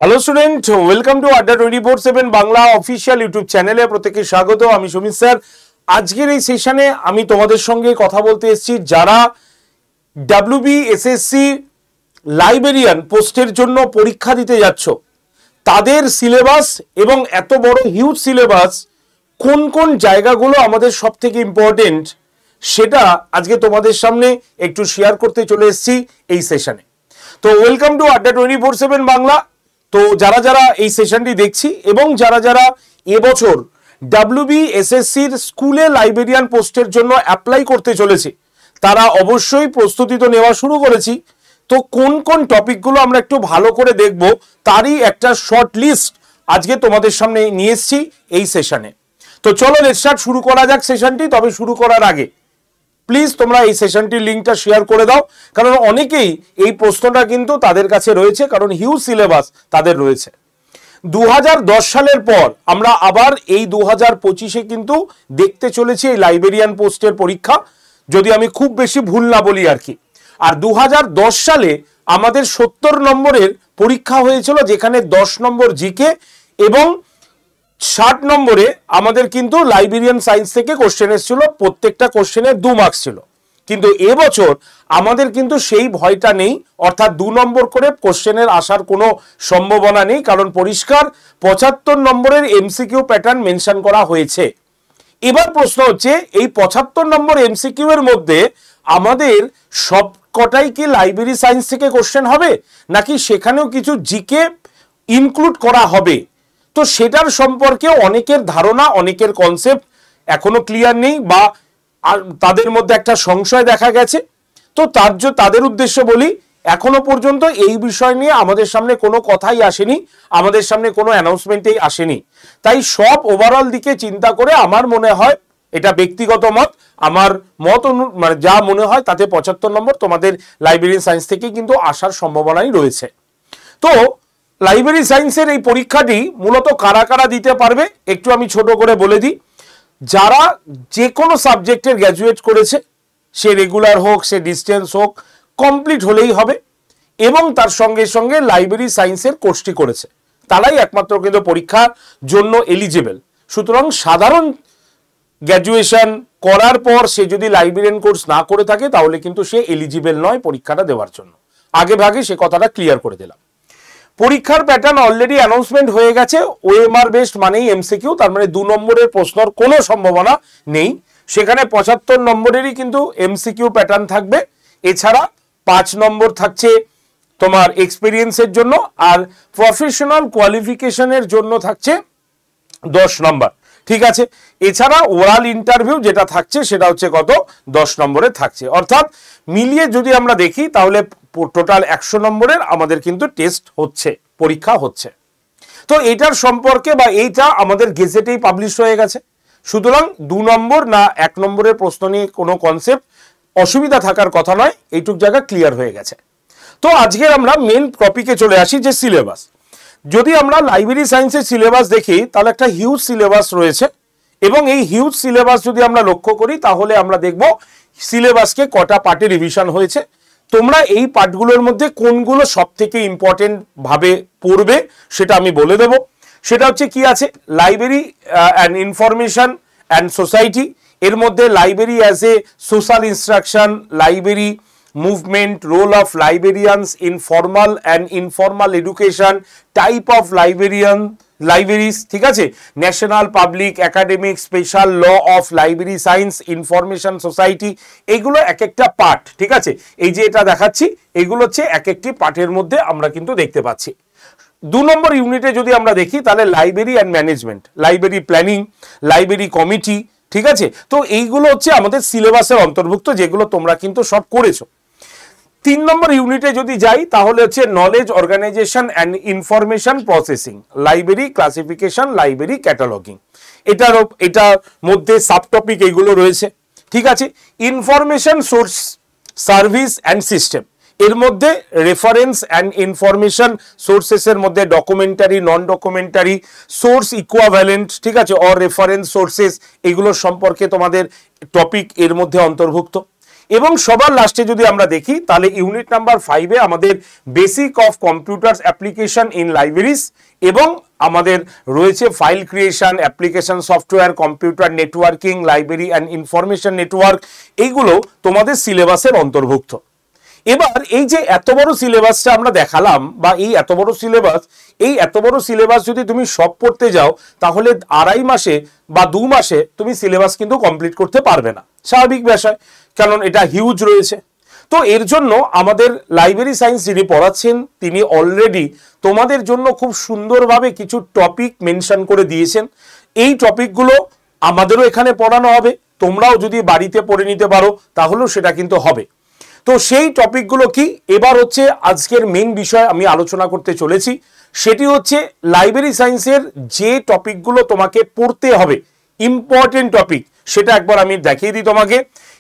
Hello student, welcome to আড্ডা 24/7 Bangla official YouTube চ্যানেলে প্রত্যেককে স্বাগত। আমি সুমিত স্যার। আজকের এই সেশনে আমি তোমাদের সঙ্গে কথা বলতে এসেছি যারা WBSSC লাইব্রেরিয়ান পোস্টের জন্য পরীক্ষা দিতে যাচ্ছ, তাদের সিলেবাস এবং এত বড় হিউজ সিলেবাস কোন কোন জায়গাগুলো আমাদের সব থেকে ইম্পর্টেন্ট সেটা আজকে তোমাদের সামনে একটু শেয়ার করতে চলে এসেছি এই সেশনে। তো ওয়েলকাম টু আড্ডা 24/7 বাংলা। তো যারা যারা এই সেশনটি দেখছি এবং যারা যারা এবছর WBSSCর স্কুলে লাইব্রেরিয়ান পোস্টের জন্য অ্যাপ্লাই করতে চলেছে, তারা অবশ্যই প্রস্তুতি তো নেওয়া শুরু করেছি। তো কোন কোন টপিকগুলো আমরা একটু ভালো করে দেখব তারই একটা শর্ট লিস্ট আজকে তোমাদের সামনে নিয়ে এসেছি এই সেশনে। তো চলো লেটস স্টার্ট, শুরু করা যাক সেশনটি। তবে শুরু করার আগে প্লিজ তোমরা এই সেশনটির লিঙ্কটা শেয়ার করে দাও, কারণ অনেকেই এই প্রশ্নটা কিন্তু তাদের কাছে রয়েছে, কারণ হিউজ সিলেবাস তাদের রয়েছে। 2010 সালের পর আমরা আবার এই 2025-এ কিন্তু দেখতে চলেছি এই লাইব্রেরিয়ান পোস্টের পরীক্ষা, যদি আমি খুব বেশি ভুল না বলি আর কি। আর 2010 সালে আমাদের 70 নম্বরের পরীক্ষা হয়েছিল, যেখানে 10 নম্বর জিকে এবং 60 নম্বরে আমাদের কিন্তু লাইব্রেরিয়ান সায়েন্স থেকে কোশ্চেন এসেছিল, প্রত্যেকটা কোশ্চেনে 2 মার্কস ছিল। কিন্তু এবছর আমাদের কিন্তু সেই ভয়টা নেই, অর্থাৎ 2 নম্বর করে কোশ্চেনের আসার কোনো সম্ভাবনা নেই, কারণ পরিষ্কার 75 নম্বরের এমসিকিউ প্যাটার্ন মেনশন করা হয়েছে। এবার প্রশ্ন হচ্ছে, এই 75 নম্বর এমসিকিউ এর মধ্যে আমাদের সব কটাই কি লাইব্রেরি সায়েন্স থেকে কোশ্চেন হবে, নাকি সেখানেও কিছু জিকে ইনক্লুড করা হবে? তো সেটার সম্পর্কে অনেকের ধারণা, অনেকের কনসেপ্ট এখনো ক্লিয়ার নেই, বা তাদের মধ্যে একটা সংশয় দেখা গেছে। তো তাদের উদ্দেশ্য বলি, এখনো পর্যন্ত এই বিষয় নিয়ে আমাদের সামনে কোনো কথাই আসেনি, আমাদের সামনে কোনো অ্যানাউন্সমেন্টেই আসেনি। তাই সব ওভারঅল দিকে চিন্তা করে আমার মনে হয়, এটা ব্যক্তিগত মত, আমার মত মানে যা মনে হয় তাতে 75 নম্বর তোমাদের লাইব্রেরি সায়েন্স থেকে কিন্তু আসার সম্ভাবনাই রয়েছে। তো লাইব্রেরি সায়েন্সের এই পরীক্ষাটি মূলত কারা কারা দিতে পারবে একটু আমি ছোট করে বলে দিই। যারা যে কোনো সাবজেক্টের গ্র্যাজুয়েট করেছে, সে রেগুলার হোক, সে ডিস্টেন্স হোক, কমপ্লিট হলেই হবে, এবং তার সঙ্গে সঙ্গে লাইব্রেরি সায়েন্সের কোর্সটি করেছে, তারাই একমাত্র কিন্তু পরীক্ষার জন্য এলিজিবল। সুতরাং সাধারণ গ্র্যাজুয়েশন করার পর সে যদি লাইব্রেরিয়ান কোর্স না করে থাকে, তাহলে কিন্তু সে এলিজিবল নয় পরীক্ষাটা দেওয়ার জন্য। আগে ভাগে সে কথাটা ক্লিয়ার করে দিলাম। পরীক্ষার প্যাটার্ন অলরেডি অ্যানাউন্সমেন্ট হয়ে গেছে। ওএমআর বেসড মানেই এমসিকিউ, তার মানে 2 নম্বরের প্রশ্নের কোনো সম্ভাবনা নেই। সেখানে 75 নম্বরেরই কিন্তু এমসিকিউ প্যাটার্ন থাকবে। এছাড়া 5 নম্বর থাকছে তোমার এক্সপিরিয়েন্সের জন্য, আর প্রফেশনাল কোয়ালিফিকেশনের জন্য থাকছে 10 নম্বর। ঠিক আছে। এছাড়া ওরাল ইন্টারভিউ যেটা থাকছে সেটা হচ্ছে কত, 10 নম্বরে থাকছে। অর্থাৎ মিলিয়ে যদি আমরা দেখি তাহলে টোটাল 100 নম্বরের আমাদের কিন্তু টেস্ট হচ্ছে, পরীক্ষা হচ্ছে। তো এইটার সম্পর্কে বা এইটা আমাদের গেজেটেই পাবলিশ হয়ে গেছে। সুতরাং 2 নম্বর না 1 নম্বরের প্রশ্ন নিয়ে কোনো কনসেপ্ট অসুবিধা থাকার কথা নয়, এইটুক জায়গা ক্লিয়ার হয়ে গেছে। তো আজকে আমরা মেন টপিকে চলে আসি, যে সিলেবাস। যদি আমরা লাইব্রেরি সায়েন্সের সিলেবাস দেখি তাহলে একটা হিউজ সিলেবাস রয়েছে, এবং এই হিউজ সিলেবাস যদি আমরা লক্ষ্য করি তাহলে আমরা দেখব সিলেবাসকে কটা পার্টে রিভিশন হয়েছে। তোমরা এই পার্টগুলোর মধ্যে কোনগুলো সব থেকে ইম্পর্টেন্ট ভাবে পড়বে সেটা আমি বলে দেব। সেটা হচ্ছে কি আছে, library and information and society, এর মধ্যে library as a social instruction, library movement, role of librarians in formal and informal education, type of libraries, ঠিক আছে, national public academic, special law of library science, information society, এগুলো এক একটা part. ঠিক আছে, এই যে এটা দেখাচ্ছি এগুলো হচ্ছে এক একটি পার্টের মধ্যে আমরা কিন্তু দেখতে পাচ্ছি। 2 নম্বর ইউনিটে যদি আমরা দেখি তাহলে library and management, library planning, library committee, ঠিক আছে। তো এইগুলো হচ্ছে আমাদের সিলেবাসের অন্তর্ভুক্ত, যেগুলো তোমরা কিন্তু সব করেছো। 3 নম্বর ইউনিটে যদি যাই তাহলে হচ্ছে knowledge organisation and information processing, library classification, library cataloguing, এটার মধ্যে সাবটপিক এইগুলো রয়েছে। ঠিক আছে। Information source service and system, এর মধ্যে রেফারেন্স অ্যান্ড ইনফরমেশন সোর্সেসের মধ্যে documentary, non documentary, source equivalent, ঠিক আছে, অর রেফারেন্স সোর্সেস, এগুলো সম্পর্কে তোমাদের টপিক এর মধ্যে অন্তর্ভুক্ত। এবং সবার লাস্টে যদি আমরা দেখি তাহলে ইউনিট নাম্বার 5-এ আমাদের basic of computer application in libraries এবং আমাদের রয়েছে file creation, application software, computer networking, library and information network, এইগুলো তোমাদের সিলেবাসের অন্তর্ভুক্ত। এবার এই যে এত বড় সিলেবাসটা আমরা দেখালাম, বা এই এত বড় সিলেবাস যদি তুমি সব পড়তে যাও তাহলে 2.5 মাসে বা 2 মাসে তুমি সিলেবাস কিন্তু কমপ্লিট করতে পারবে না, স্বাভাবিক বিষয়, কারণ এটা হিউজ রয়েছে। তো এর জন্য আমাদের লাইব্রেরি সায়েন্স যিনি পড়াচ্ছেন তিনি অলরেডি তোমাদের জন্য খুব সুন্দরভাবে কিছু টপিক মেনশন করে দিয়েছেন। এই টপিকগুলো আমাদেরও এখানে পড়ানো হবে, তোমরাও যদি বাড়িতে পড়ে নিতে পারো তাহলেও সেটা কিন্তু হবে। তো সেই টপিকগুলো কি, এবার হচ্ছে আজকের মেইন বিষয় আমি আলোচনা করতে চলেছি, সেটি হচ্ছে লাইব্রেরি সায়েন্সের যে টপিকগুলো তোমাকে পড়তে হবে, ইম্পর্টেন্ট টপিক, সেটা একবার আমি দেখিয়ে দিই তোমাকে।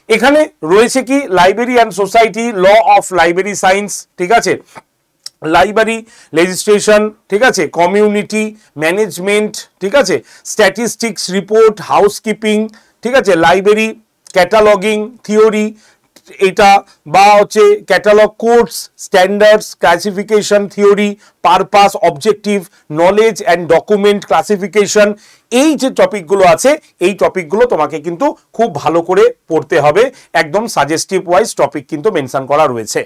এখানে রয়েছে কি library and society, law of library science, ঠিক আছে, লাইব্রেরি লেজিসলেশন, ঠিক আছে, কমিউনিটি ম্যানেজমেন্ট, ঠিক আছে, স্ট্যাটিস্টিক্স রিপোর্ট, হাউসকিপিং, ঠিক আছে, লাইব্রেরি ক্যাটালগিং থিওরি, এটা বা হচ্ছে catalogue codes, standards, classification theory, purpose, objective, knowledge and document classification, এই যে টপিকগুলো আছে এই টপিকগুলো তোমাকে কিন্তু খুব ভালো করে পড়তে হবে, একদম সাজেস্টিভ ওয়াইজ টপিক কিন্তু মেনশন করা রয়েছে।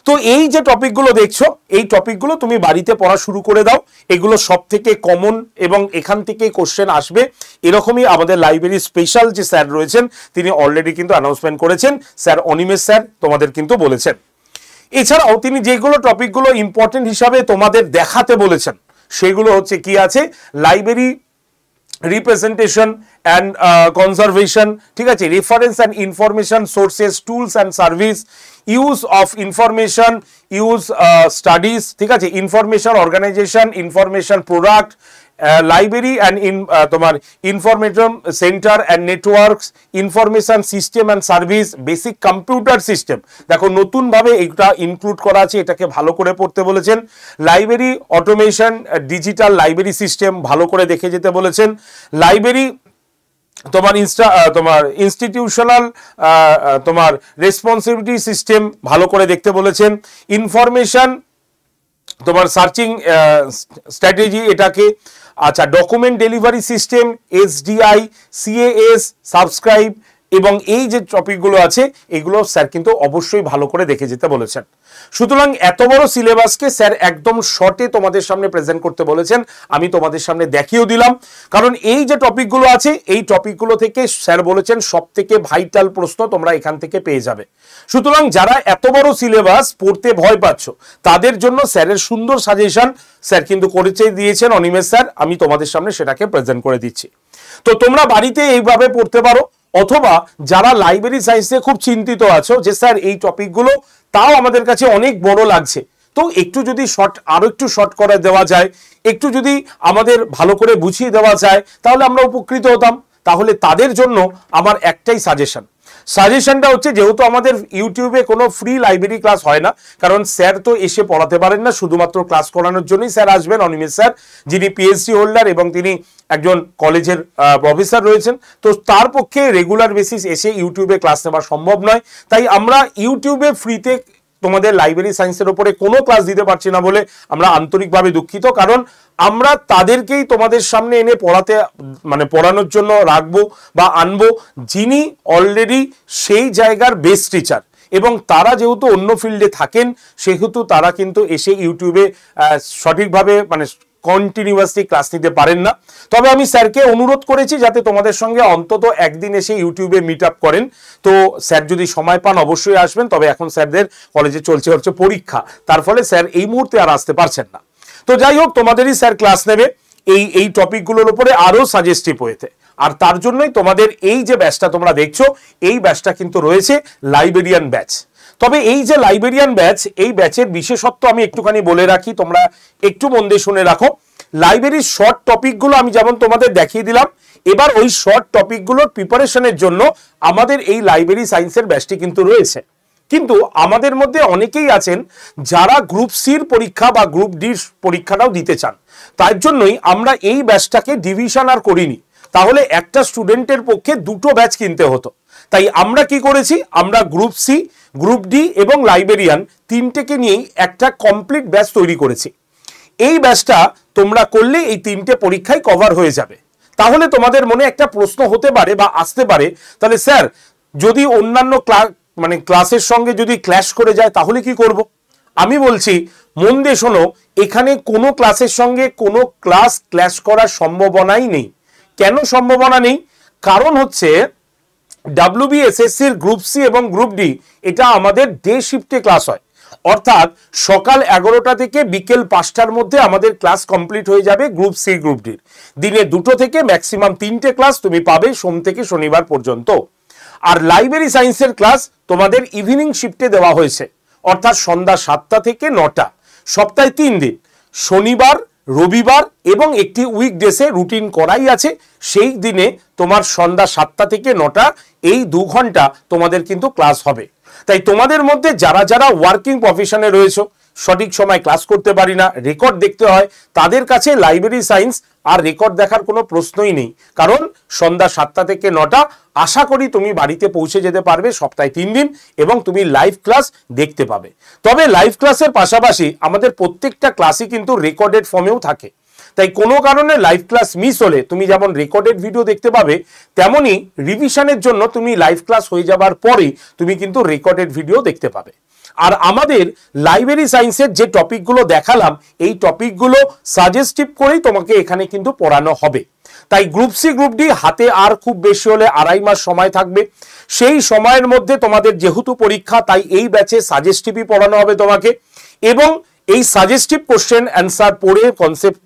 তো এই যে টপিকগুলো দেখছো এই টপিকগুলো তুমি বাড়িতে পড়া শুরু করে দাও, এগুলো সব থেকে কমন এবং এখান থেকে কোশ্চেন আসবে, এরকমই আমাদের লাইব্রেরি স্পেশাল যে স্যার রয়েছেন তিনি অলরেডি কিন্তু অ্যানাউন্সমেন্ট করেছেন, স্যার অনিমেষ স্যার তোমাদের কিন্তু বলেছেন। এছাড়াও তিনি যেগুলো টপিকগুলো ইম্পর্টেন্ট হিসাবে তোমাদের দেখাতে বলেছেন সেগুলো হচ্ছে কি আছে, লাইব্রেরি রিপ্রেজেন্টেশন অ্যান্ড কনজারভেশন, ঠিক আছে, reference and information sources, tools and service, use of information, use studies, ঠিক আছে, information organisation, information product, library and তোমার information centre and networks, information system and service, basic computer system, দেখো নতুনভাবে এইটা include করা আছে, এটাকে ভালো করে পড়তে বলেছেন। Library automation, digital library system ভালো করে দেখে যেতে বলেছেন। লাইব্রেরি তোমার ইনস্টিটিউশনাল তোমার রেসপন্সিবিলিটি সিস্টেম ভালো করে দেখতে বলেছেন। ইনফরমেশন তোমার সার্চিং স্ট্র্যাটেজি এটাকে, আচ্ছা, document delivery system, SDI, CAS, subscribe, এবং এই যে টপিকগুলো আছে এগুলো স্যার কিন্তু অবশ্যই ভালো করে দেখে যেতে বলেছেন। সুতরাং এত বড় সিলেবাসকে স্যার একদম শর্টে তোমাদের সামনে প্রেজেন্ট করতে বলেছেন, আমি তোমাদের সামনে দেখিয়েও দিলাম, কারণ এই যে টপিকগুলো আছে এই টপিকগুলো থেকে স্যার বলেছেন সব থেকে ভাইটাল প্রশ্ন তোমরা এখান থেকে পেয়ে যাবে। সুতরাং যারা এত বড় সিলেবাস পড়তে ভয় পাচ্ছ তাদের জন্য স্যারের সুন্দর সাজেশন স্যার কিন্তু করেছে দিয়েছেন অনিমেষ স্যার, আমি তোমাদের সামনে সেটাকে প্রেজেন্ট করে দিচ্ছি। তো তোমরা বাড়িতে এইভাবে পড়তে পারো, অথবা যারা লাইব্রেরি সায়েন্সে খুব চিন্তিত আছো যে স্যার এই টপিকগুলো তাও আমাদের কাছে অনেক বড় লাগছে, তো একটু যদি আরো একটু শর্ট করে দেওয়া যায়, একটু যদি আমাদের ভালো করে বুঝিয়ে দেওয়া যায় তাহলে আমরা উপকৃত হতাম। তাহলে তাদের জন্য আমার একটাই সাজেশনটা হচ্ছে, যেহেতু আমাদের ইউটিউবে কোনো ফ্রি লাইব্রেরি ক্লাস হয় না, কারণ স্যার তো এসে পড়াতে পারেন না, শুধুমাত্র ক্লাস করানোর জন্যই স্যার আসবেন, অনিমেষ স্যার যিনি পিএইচডি হোল্ডার এবং তিনি একজন কলেজের প্রফেসর রয়েছেন, তো তার পক্ষে রেগুলার বেসিস এসে ইউটিউবে ক্লাস নেওয়া সম্ভব নয়। তাই আমরা ইউটিউবে ফ্রিতে তোমাদের লাইব্রেরি সায়েন্সের উপরে কোনো ক্লাস দিতে পারছি না বলে আমরা আন্তরিকভাবে দুঃখিত, কারণ আমরা তাদেরকেই তোমাদের সামনে এনে পড়ানোর জন্য রাখবো বা আনবো যিনি অলরেডি সেই জায়গার বেস্ট টিচার, এবং তারা যেহেতু অন্য ফিল্ডে থাকেন সেহেতু তারা কিন্তু এসে ইউটিউবে সঠিকভাবে কন্টিনিউয়াসলি ক্লাস নিতে পারেন না। তবে আমি স্যারকে অনুরোধ করেছি যাতে তোমাদের সঙ্গে অন্তত একদিন এসে ইউটিউবে মিট আপ করেন, তো স্যার যদি সময় পান অবশ্যই আসবেন। তবে এখন স্যারদের কলেজে চলছে পরীক্ষা, তার ফলে স্যার এই মুহূর্তে আর আসতে পারছেন না। তো যাই হোক, তোমাদেরই স্যার ক্লাস নেবে এই টপিকগুলোর উপরে আরো সাজেস্টিভ ওয়েতে, আর তার জন্যই তোমাদের এই যে ব্যাচটা তোমরা দেখছো এই ব্যাচটা কিন্তু রয়েছে লাইব্রেরিয়ান ব্যাচ। তবে এই যে লাইব্রেরিয়ান ব্যাচ, এই ব্যাচের বিশেষত্ব আমি একটুখানি বলে রাখি, তোমরা একটু মন দিয়ে শুনে রাখো। লাইব্রেরির শর্ট টপিকগুলো আমি যেমন তোমাদের দেখিয়ে দিলাম, এবার ওই শর্ট টপিকগুলোর প্রিপারেশনের জন্য আমাদের এই লাইব্রেরি সায়েন্সের ব্যাচটি কিন্তু রয়েছে। কিন্তু আমাদের মধ্যে অনেকেই আছেন যারা গ্রুপ সির পরীক্ষা বা গ্রুপ ডির পরীক্ষাটাও দিতে চান, তার জন্যই আমরা এই ব্যাচটাকে ডিভিশন আর করিনি, তাহলে একটা স্টুডেন্টের পক্ষে দুটো ব্যাচ কিনতে হতো। তাই আমরা কি করেছি, আমরা গ্রুপ সি, গ্রুপ ডি এবং লাইব্রেরিয়ান তিনটেকে নিয়েই একটা কমপ্লিট ব্যাচ তৈরি করেছি। এই ব্যাচটা তোমরা করলে এই তিনটে পরীক্ষায় কভার হয়ে যাবে। তাহলে তোমাদের মনে একটা প্রশ্ন হতে পারে বা আসতে পারে, তাহলে স্যার যদি অন্যান্য ক্লাসের সঙ্গে যদি ক্ল্যাশ করে যায় তাহলে কি করব? আমি বলছি মন দিয়ে শোনো, এখানে কোনো ক্লাসের সঙ্গে কোনো ক্লাস ক্ল্যাশ করার সম্ভাবনাই নেই। কেন সম্ভাবনা নেই? কারণ হচ্ছে WBSSCর গ্রুপ সি এবং গ্রুপ ডি এটা আমাদের ডে শিফটে ক্লাস হয়, অর্থাৎ সকাল 11টা থেকে বিকেল 5টার মধ্যে আমাদের ক্লাস কমপ্লিট হয়ে যাবে গ্রুপ সি গ্রুপ ডির। দিনে 2টো থেকে ম্যাক্সিমাম 3টে ক্লাস তুমি পাবে সোম থেকে শনিবার পর্যন্ত। আর লাইব্রেরি সায়েন্সের ক্লাস তোমাদের ইভিনিং শিফটে দেওয়া হয়েছে, অর্থাৎ সন্ধ্যা 7টা থেকে 9টা, সপ্তাহে 3 দিন, শনিবার, রবিবার এবং একটি উইকডেসে রুটিন করাই আছে। সেই দিনে তোমার সন্ধ্যা 7টা থেকে 9টা এই 2 ঘন্টা তোমাদের কিন্তু ক্লাস হবে। তাই তোমাদের মধ্যে যারা যারা ওয়ার্কিং প্রফেশনে রয়েছে, সঠিক সময় ক্লাস করতে পারি না, রেকর্ড দেখতে হয়, তাদের কাছে লাইব্রেরি সায়েন্স আর রেকর্ড দেখার কোনো প্রশ্নই নেই। কারণ সন্ধ্যা 7টা থেকে 9টা আশা করি তুমি বাড়িতে পৌঁছে যেতে পারবে সপ্তাহে 3 দিন এবং তুমি লাইভ ক্লাস দেখতে পাবে। তবে লাইভ ক্লাসের পাশাপাশি আমাদের প্রত্যেকটা ক্লাসই কিন্তু রেকর্ডেড ফর্মেও থাকে। তাই কোনো কারণে লাইভ ক্লাস মিস হলে তুমি যেমন রেকর্ডেড ভিডিও দেখতে পাবে, তেমনি রিভিশনের জন্য তুমি লাইভ ক্লাস হয়ে যাবার পরেই তুমি কিন্তু রেকর্ডেড ভিডিও দেখতে পাবে। আর আমাদের লাইব্রেরি সায়েন্সের যে টপিকগুলো দেখালাম, এই টপিকগুলো সাজেস্টিভ করেই তোমাকে এখানে কিন্তু পড়ানো হবে। তাই গ্রুপ সি গ্রুপ ডি হাতে আর খুব বেশি হলে 2.5 মাস সময় থাকবে। সেই সময়ের মধ্যে তোমাদের যেহেতু পরীক্ষা, তাই এই ব্যাচে সাজেস্টিভই পড়ানো হবে তোমাকে, এবং এই সাজেস্টিভ কোশ্চেন অ্যান্সার পড়ে কনসেপ্ট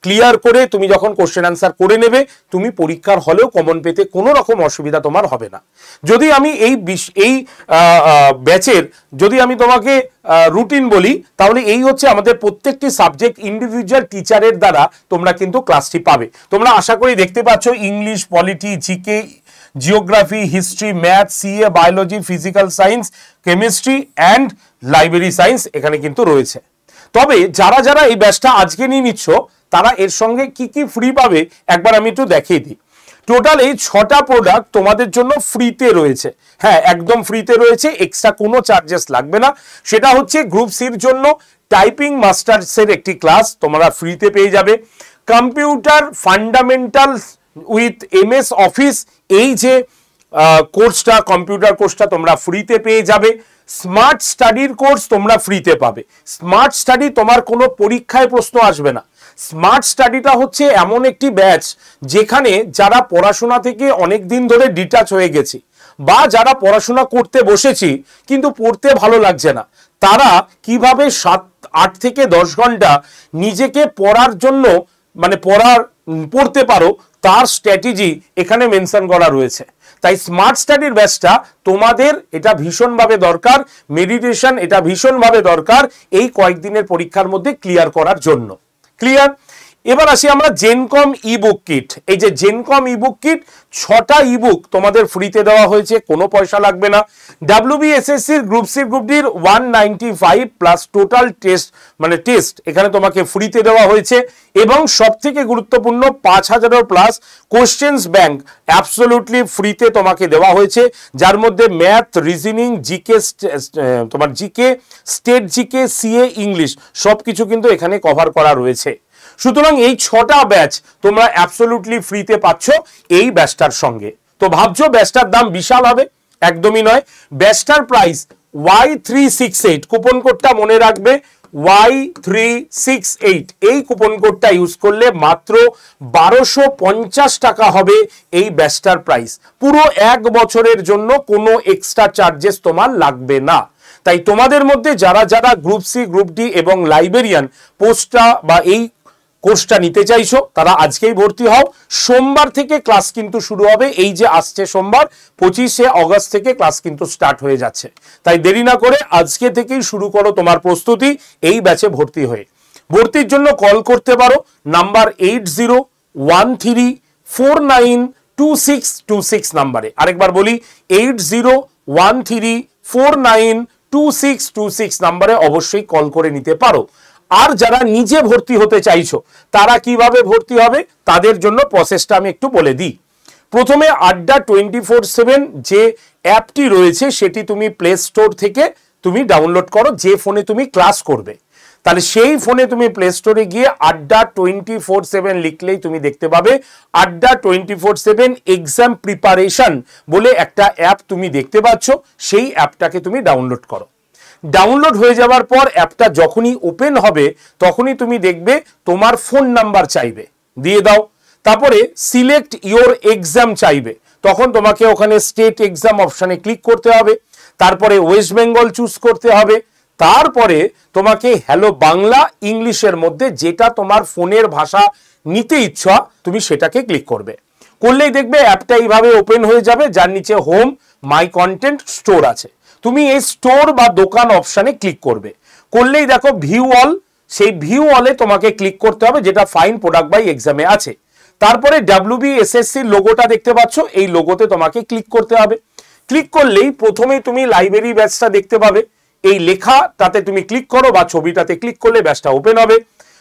ক্লিয়ার করে তুমি যখন কোশ্চেন অ্যান্সার করে নেবে, তুমি পরীক্ষার হলেও কমন পেতে কোনো রকম অসুবিধা তোমার হবে না। যদি আমি এই ব্যাচের যদি আমি তোমাকে রুটিন বলি, তাহলে এই হচ্ছে আমাদের প্রত্যেকটি সাবজেক্ট ইন্ডিভিজুয়াল টিচারের দ্বারা তোমরা কিন্তু ক্লাসটি পাবে। তোমরা আশা করি দেখতে পাচ্ছ English, polity, GK, geography, history, math, CA, biology, physical science, chemistry and library science এখানে কিন্তু রয়েছে। তবে যারা যারা এই ব্যাচটা আজকে নিয়ে নিচ্ছ, তারা এর সঙ্গে কি কি ফ্রি পাবে একবার আমি একটু দেখিয়ে দিই। টোটাল এই 6টা প্রোডাক্ট তোমাদের জন্য ফ্রিতে রয়েছে। হ্যাঁ, একদম ফ্রিতে রয়েছে, এক্সট্রা কোনো চার্জেস লাগবে না। সেটা হচ্ছে গ্রুপ সির জন্য টাইপিং মাস্টার্সের একটি ক্লাস তোমরা ফ্রিতে পেয়ে যাবে। Computer fundamentals with MS office, এই যে কোর্সটা, কম্পিউটার কোর্সটা তোমরা ফ্রিতে পেয়ে যাবে। স্মার্ট স্টাডির কোর্স তোমরা ফ্রিতে পাবে। স্মার্ট স্টাডি তোমার কোনো পরীক্ষায় প্রশ্ন আসবে না। স্মার্ট স্টাডিটা হচ্ছে এমন একটি ব্যাচ যেখানে যারা পড়াশোনা থেকে অনেক দিন ধরে ডিটাচ হয়ে গেছি, বা যারা পড়াশোনা করতে বসেছি কিন্তু পড়তে ভালো লাগছে না, তারা কিভাবে 7-8 থেকে 10 ঘন্টা নিজেকে পড়ার জন্য পড়তে পারো, তার স্ট্র্যাটেজি এখানে মেনশন করা রয়েছে। তাই স্মার্ট স্টাডির ব্যাচটা তোমাদের এটা ভীষণভাবে দরকার। মেডিটেশন এটা ভীষণভাবে দরকার এই কয়েকদিনের পরীক্ষার মধ্যে ক্লিয়ার করার জন্য। ক্লিয়ার? এবার আসি আমরা জেনকম ইবুক কিট। এই যে জেনকম ইবুক কিট, 6টা ইবুক তোমাদের ফ্রিতে দেওয়া হয়েছে, কোনো পয়সা লাগবে না। WBSSCর গ্রুপ সি গ্রুপ ডির 195 প্লাস টোটাল টেস্ট এখানে তোমাকে ফ্রিতে দেওয়া হয়েছে, এবং সব থেকে গুরুত্বপূর্ণ 5000 প্লাস কোশ্চেন্স ব্যাংক অ্যাবসলিউটলি ফ্রিতে তোমাকে দেওয়া হয়েছে, যার মধ্যে ম্যাথ, রিজনিং, জিকে, তোমার GK, state GK, CA, English সবকিছু কিন্তু এখানে কভার করা রয়েছে। সুতরাং এই 6টা ব্যাচ তোমরা অ্যাবসলিউটলি ফ্রিতে পাচ্ছ এই ব্যাচটার সঙ্গে। তো ভাবছো ব্যাচটার দাম বিশাল হবে? একদমই নয়। ব্যাচটার প্রাইস Y368, কুপন কোডটা মনে রাখবে Y368, এই কুপন কোডটা ইউজ করলে মাত্র 1250 টাকা হবে এই ব্যাচটার প্রাইস। পুরো 1 বছরের জন্য কোনো এক্সট্রা চার্জেস তোমার লাগবে না। তাই তোমাদের মধ্যে যারা যারা গ্রুপ সি গ্রুপ ডি এবং লাইব্রেরিয়ান পোস্টটা বা এই কোর্সটা নিতে চাইছো, তারা আজকেই ভর্তি হও। সোমবার থেকে ক্লাস কিন্তু শুরু হবে, এই যে আসছে সোমবার 25শে অগস্ট থেকে ক্লাস কিন্তু স্টার্ট হয়ে যাচ্ছে। তাই দেরি না করে আজকে থেকেই শুরু করো তোমার প্রস্তুতি এই ব্যাচে ভর্তি হয়ে। ভর্তির জন্য কল করতে পারো নাম্বার 8013492626 নাম্বারে। আরেকবার বলি 8013492626 নাম্বারে অবশ্যই কল করে নিতে পারো। আর যারা নিজে ভর্তি হতে চাইছো তারা কিভাবে ভর্তি হবে তাদের জন্য প্রসেসটা আমি একটু বলে দিই। প্রথমে আড্ডা 24/7 যে অ্যাপটি রয়েছে সেটি তুমি প্লে স্টোর থেকে তুমি ডাউনলোড করো, যে ফোনে তুমি ক্লাস করবে। তাহলে সেই ফোনে তুমি প্লে স্টোরে গিয়ে আড্ডা 24/7 লিখলেই তুমি দেখতে পাবে আড্ডা 24/7 এক্সাম প্রিপারেশন বলে একটা অ্যাপ তুমি দেখতে পাচ্ছ। সেই অ্যাপটাকে তুমি ডাউনলোড করো। ডাউনলোড হয়ে যাওয়ার পর অ্যাপটা যখনই ওপেন হবে তখনই তুমি দেখবে তোমার ফোন নাম্বার চাইবে, দিয়ে দাও। তারপরে সিলেক্ট ইওর এক্সাম চাইবে, তখন তোমাকে ওখানে স্টেট এক্সাম অপশানে ক্লিক করতে হবে। তারপরে ওয়েস্ট বেঙ্গল চুজ করতে হবে। তারপরে তোমাকে হ্যালো বাংলা ইংলিশের মধ্যে যেটা তোমার ফোনের ভাষা নিতে ইচ্ছা তুমি সেটাকে ক্লিক করবে। করলেই দেখবে অ্যাপটা এইভাবে ওপেন হয়ে যাবে, যার নিচে হোম, মাই কন্টেন্ট, স্টোর আছে। তুমি এই স্টোর বা দোকান অপশানে ক্লিক করবে। করলেই দেখো ভিউ অল, সেই ভিউ অলে তোমাকে ক্লিক করতে হবে, যেটা ফাইন প্রোডাক্ট বাই এক্সামে আছে। তারপরে WBSSC লোগোটা দেখতে পাচ্ছ, এই লোগোতে তোমাকে ক্লিক করতে হবে। ক্লিক করলেই প্রথমেই তুমি লাইব্রেরি ব্যাচটা দেখতে পাবে। এই লেখা তাতে তুমি ক্লিক করো বা ছবিটাতে ক্লিক করলে ব্যাচটা ওপেন হবে।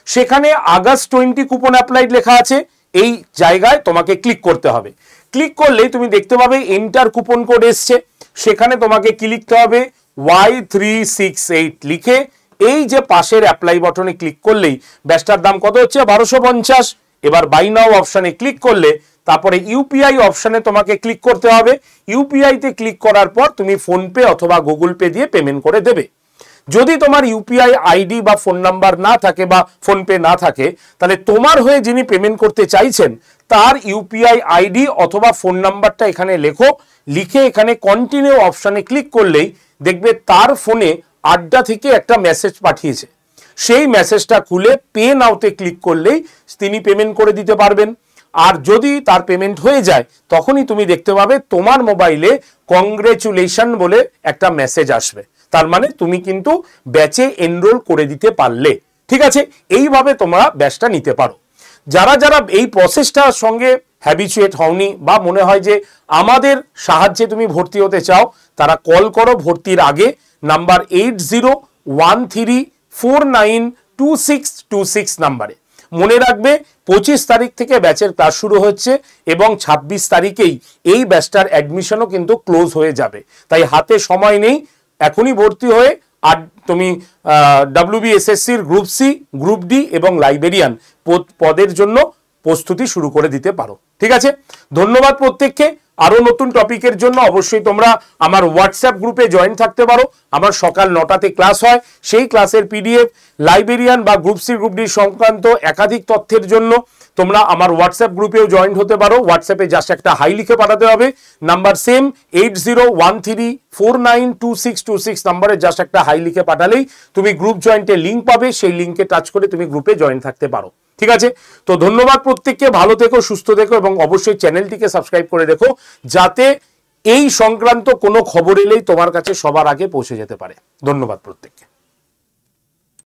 সেখানে আগস্ট 20 কুপন অ্যাপ্লাইড লেখা আছে, এই জায়গায় তোমাকে ক্লিক করতে হবে। ক্লিক করলেই তুমি দেখতে পাবে এন্টার কুপন কোড এসছে, সেখানে তোমাকে কি লিখতে হবে Y368 লিখে এই যে পাশের অ্যাপ্লাই বাটনে ক্লিক করলেই ব্যাচটার দাম কত হচ্ছে 1250। এবার বাই নাও অপশানে ক্লিক করলে তারপরে ইউপিআই অপশানে তোমাকে ক্লিক করতে হবে। ইউপিআইতে ক্লিক করার পর তুমি ফোনপে অথবা গুগল পে দিয়ে পেমেন্ট করে দেবে। যদি তোমার ইউপিআই আইডি বা ফোন নাম্বার না থাকে বা ফোনপে না থাকে, তাহলে তোমার হয়ে যিনি পেমেন্ট করতে চাইছেন তার ইউপিআই আইডি অথবা ফোন নাম্বারটা এখানে লেখো। লিখে এখানে কন্টিনিউ অপশানে ক্লিক করলেই দেখবে তার ফোনে আড্ডা থেকে একটা মেসেজ পাঠিয়েছে। সেই মেসেজটা খুলে পে নাওতে ক্লিক করলেই তিনি পেমেন্ট করে দিতে পারবেন। আর যদি তার পেমেন্ট হয়ে যায় তখনই তুমি দেখতে পাবে তোমার মোবাইলে কংগ্রেচুলেশন বলে একটা মেসেজ আসবে। তার মানে তুমি কিন্তু ব্যাচে এনরোল করে দিতে পারলে। ঠিক আছে, এইভাবে তোমরা ব্যাচটা নিতে পারো। যারা যারা এই প্রসেসটার সঙ্গে হ্যাবিচুয়েট হওনি বা মনে হয় যে আমাদের সাহায্যে তুমি ভর্তি হতে চাও, তারা কল করো ভর্তির আগে নাম্বার 8013492626 নাম্বারে। মনে রাখবে 25 তারিখ থেকে ব্যাচের ক্লাস শুরু হচ্ছে এবং 26 তারিখেই এই ব্যাচটার অ্যাডমিশনও কিন্তু ক্লোজ হয়ে যাবে। তাই হাতে সময় নেই, এখনই ভর্তি হয়ে আর তুমি WBSSCর গ্রুপ সি, গ্রুপ ডি এবং লাইব্রেরিয়ান পদের জন্য প্রস্তুতি শুরু করে দিতে পারো। ঠিক আছে, ধন্যবাদ প্রত্যেককে। আরো নতুন টপিকের জন্য অবশ্যই তোমরা আমার হোয়াটসঅ্যাপ গ্রুপে জয়েন থাকতে পারো। আমার সকাল 9টাতে ক্লাস হয়, সেই ক্লাসের PDF লাইব্রেরিয়ান বা গ্রুপ সি, গ্রুপ ডি সংক্রান্ত একাধিক তথ্যের জন্য তোমরা আমার হোয়াটসঅ্যাপ গ্রুপেও জয়েন হতে পারো। হোয়াটসঅ্যাপে জাস্ট একটা হাই লিখে পাঠাতে হবে, নাম্বার সেম 8013492626 নাম্বারে জাস্ট একটা হাই লিখে পাঠালেই তুমি গ্রুপ জয়েন্টের লিঙ্ক পাবে। সেই লিঙ্কে টাচ করে তুমি গ্রুপে জয়েন থাকতে পারো। ঠিক আছে, তো ধন্যবাদ প্রত্যেককে। ভালো থেকো, সুস্থ থেকো এবং অবশ্যই চ্যানেলটিকে সাবস্ক্রাইব করে রেখো, যাতে এই সংক্রান্ত কোনো খবর এলেই তোমার কাছে সবার আগে পৌঁছে যেতে পারে। ধন্যবাদ প্রত্যেককে।